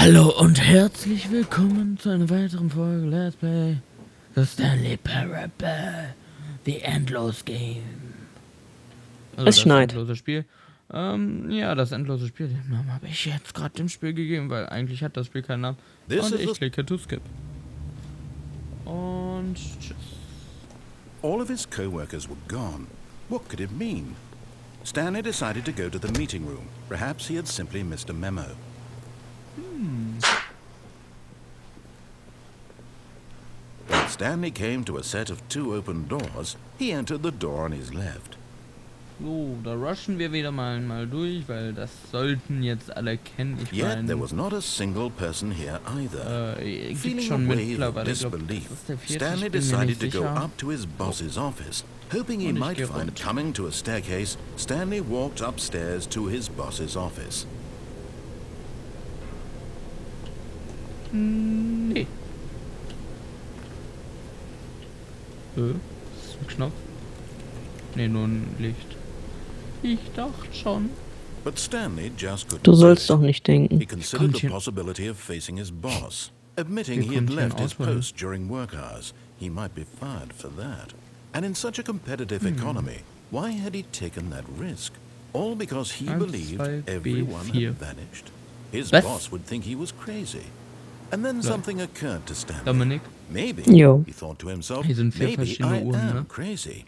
Hallo und herzlich willkommen zu einer weiteren Folge Let's Play The Stanley Parable, The Endless Game. Also Es schneit. endlose Spiel. Ja, das endlose Spiel. Den Namen habe ich jetzt gerade dem Spiel gegeben, weil eigentlich hat das Spiel keinen Namen. Und ich klicke to skip. Und tschüss. All of his co-workers were gone. What could it mean? Stanley decided to go to the meeting room. Perhaps he had simply missed a memo. When Stanley came to a set of 2 open doors, he entered the door on his left. So, da rushen wir wieder mal durch, weil das sollten jetzt alle kennen. Ich Yet there meine, was not a single person here either. gibt Feeling schon a wave of mittlerweile, ich glaub, disbelief, das ist der vierte, Stanley ich bin mir decided nicht to go sicher. up to his boss's office. Hoping he Und ich might geh find runter. coming to a staircase, Stanley walked upstairs to his boss's office. Nee. Ist ein Knopf? Nee, nur ein Licht. Ich dachte schon. But Stanley just couldn't Du do sollst it. doch nicht denken. He considered the hier- possibility of facing his boss. Admitting Hier he had kommt hier ein left his Auswahl. post during work hours, he might be fired for that. And in such a competitive economy, why had he taken that risk? All because he 1, believed 2, B, everyone 4. had vanished. His Was? boss would think he was crazy. And then something occurred to Stanley. Dominik, Maybe, Jo. he thought to himself, Hier sind 4 maybe verschiedene I Uhren, am ne? crazy.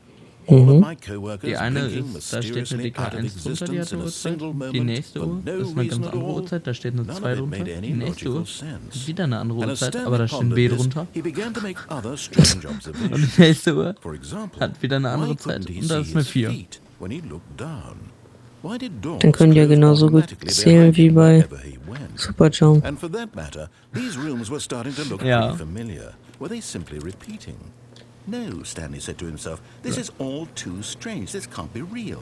All of my die coworkers eine blinking ist, da steht eine mysteriously out of DK1 drunter, die existence hat in eine a single Uhrzeit. moment Die nächste for Uhr no ist eine reason ganz at andere all. Uhrzeit, da steht eine None 2 of it drunter. made any Die nächste Uhr logical ist sense. wieder eine andere And as Uhrzeit, Stanley aber da steht ein pondered B this, drunter. he began to make other strange Und observations. die nächste Uhr For example, hat wieder eine why andere couldn't Zeit. he Und da see ist eine his 4. feet when he looked down? Why did doors Dann können die ja close genauso gut automatically zählen behind wie him bei wherever he went? Superjump. And for that matter, these rooms were starting to look Ja. pretty familiar. Were they simply repeating? No, Stanley said to himself, this is all too strange. This can't be real.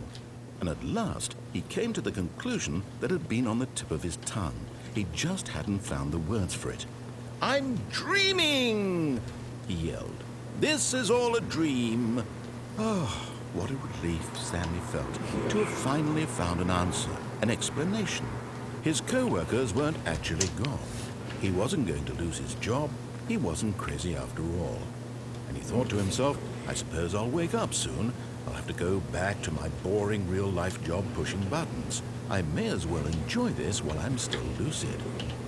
And at last, he came to the conclusion that had been on the tip of his tongue. He just hadn't found the words for it. I'm dreaming, he yelled. This is all a dream. Oh, what a relief Stanley felt to have finally found an answer, an explanation. His co-workers weren't actually gone. He wasn't going to lose his job. He wasn't crazy after all. And he thought to himself, I suppose I'll wake up soon. I'll have to go back to my boring real-life job pushing buttons. I may as well enjoy this while I'm still lucid.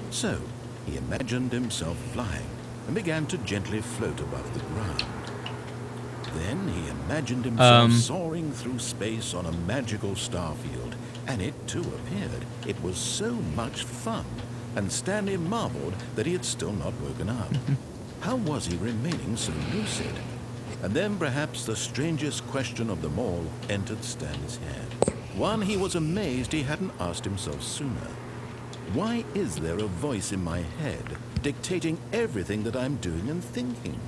So, he imagined himself flying and began to gently float above the ground. Then he imagined himself soaring through space on a magical starfield, and it too appeared. It was so much fun, and Stanley marveled that he had still not woken up. How was he remaining so lucid? And then perhaps the strangest question of them all entered Stanley's head. One he was amazed he hadn't asked himself sooner. Why is there a voice in my head dictating everything that I'm doing and thinking?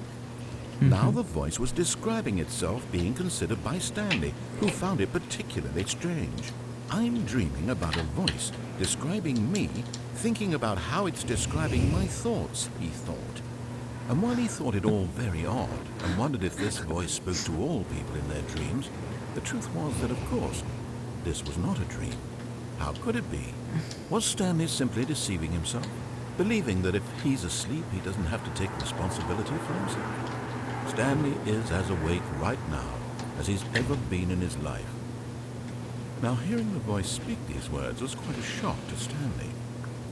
Now the voice was describing itself being considered by Stanley, who found it particularly strange. I'm dreaming about a voice describing me, thinking about how it's describing my thoughts, he thought. And while he thought it all very odd, and wondered if this voice spoke to all people in their dreams, the truth was that, of course, this was not a dream. How could it be? Was Stanley simply deceiving himself, believing that if he's asleep, he doesn't have to take responsibility for himself? Stanley is as awake right now as he's ever been in his life. Now, hearing the voice speak these words was quite a shock to Stanley.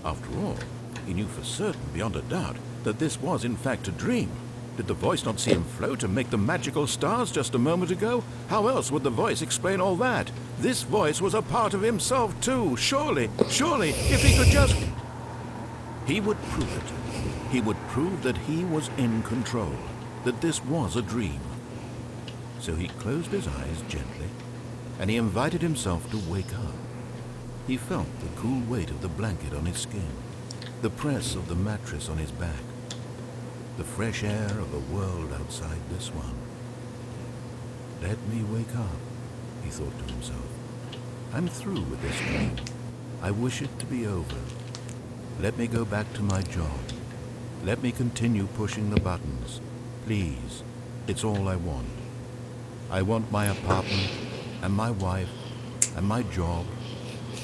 After all, he knew for certain, beyond a doubt, that this was in fact a dream. Did the voice not see him float and make the magical stars just a moment ago? How else would the voice explain all that? This voice was a part of himself too. Surely, if he could just... He would prove it. He would prove that he was in control, that this was a dream. So he closed his eyes gently, and he invited himself to wake up. He felt the cool weight of the blanket on his skin, the press of the mattress on his back, the fresh air of a world outside this one. Let me wake up, he thought to himself. I'm through with this dream. I wish it to be over. Let me go back to my job. Let me continue pushing the buttons. Please, it's all I want. I want my apartment, and my wife, and my job,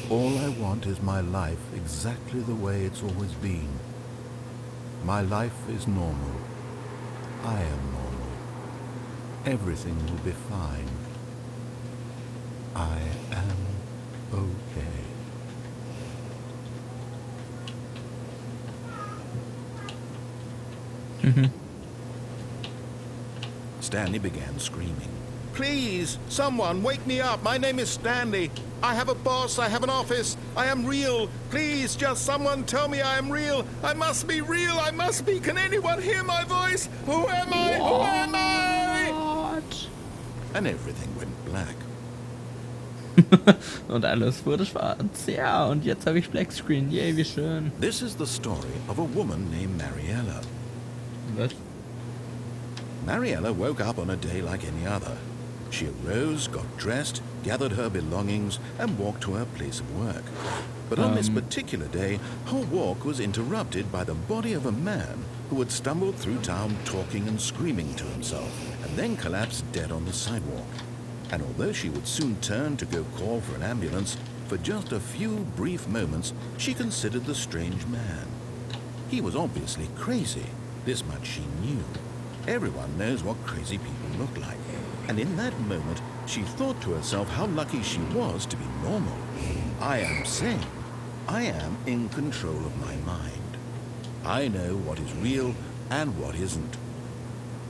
All I want is my life exactly the way it's always been. My life is normal. I am normal. Everything will be fine. I am okay. Stanley began screaming. Please, someone, wake me up. My name is Stanley. I have a boss. I have an office. I am real. Please, just someone tell me I am real. I must be real. I must be. Can anyone hear my voice? Who am I? Who am I? What? And everything went black. Und alles wurde schwarz. Ja, und jetzt habe ich Black Screen. Yay, wie schön. This is the story of a woman named Mariella. Was? Mariella woke up on a day like any other. She arose, got dressed, gathered her belongings, and walked to her place of work. But on this particular day, her walk was interrupted by the body of a man who had stumbled through town talking and screaming to himself, and then collapsed dead on the sidewalk. And although she would soon turn to go call for an ambulance, for just a few brief moments, she considered the strange man. He was obviously crazy. This much she knew. Everyone knows what crazy people look like. And in that moment, she thought to herself how lucky she was to be normal. I am sane. I am in control of my mind. I know what is real and what isn't.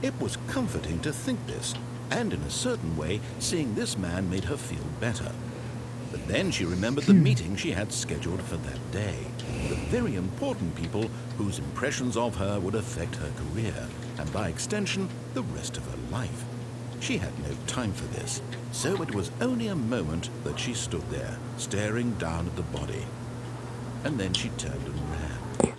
It was comforting to think this, and in a certain way, seeing this man made her feel better. But then she remembered the meeting she had scheduled for that day. The very important people whose impressions of her would affect her career, and by extension, the rest of her life. She had no time for this, so it was only a moment that she stood there, staring down at the body. And then she turned and ran.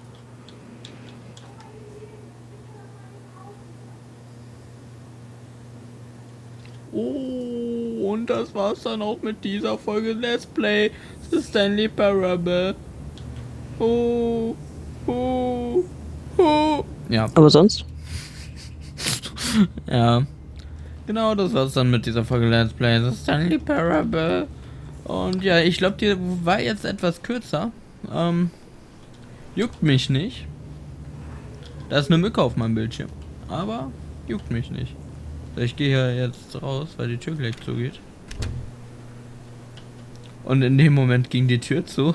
Oh, und das war's dann auch mit dieser Folge Let's Play The Stanley Parable. Oh, oh, oh. Ja. Aber sonst? Ja. Genau, das war's dann mit dieser Folge Let's Play The Stanley Parable. Und ja, ich glaube, die war jetzt etwas kürzer. Juckt mich nicht. Da ist eine Mücke auf meinem Bildschirm. Aber juckt mich nicht. Ich gehe hier jetzt raus, weil die Tür gleich zugeht. Und in dem Moment ging die Tür zu.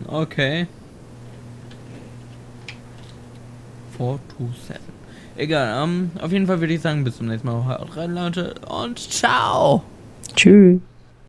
Okay. 427. Egal, auf jeden Fall würde ich sagen, bis zum nächsten Mal. Haut rein, Leute, und ciao! Tschüss.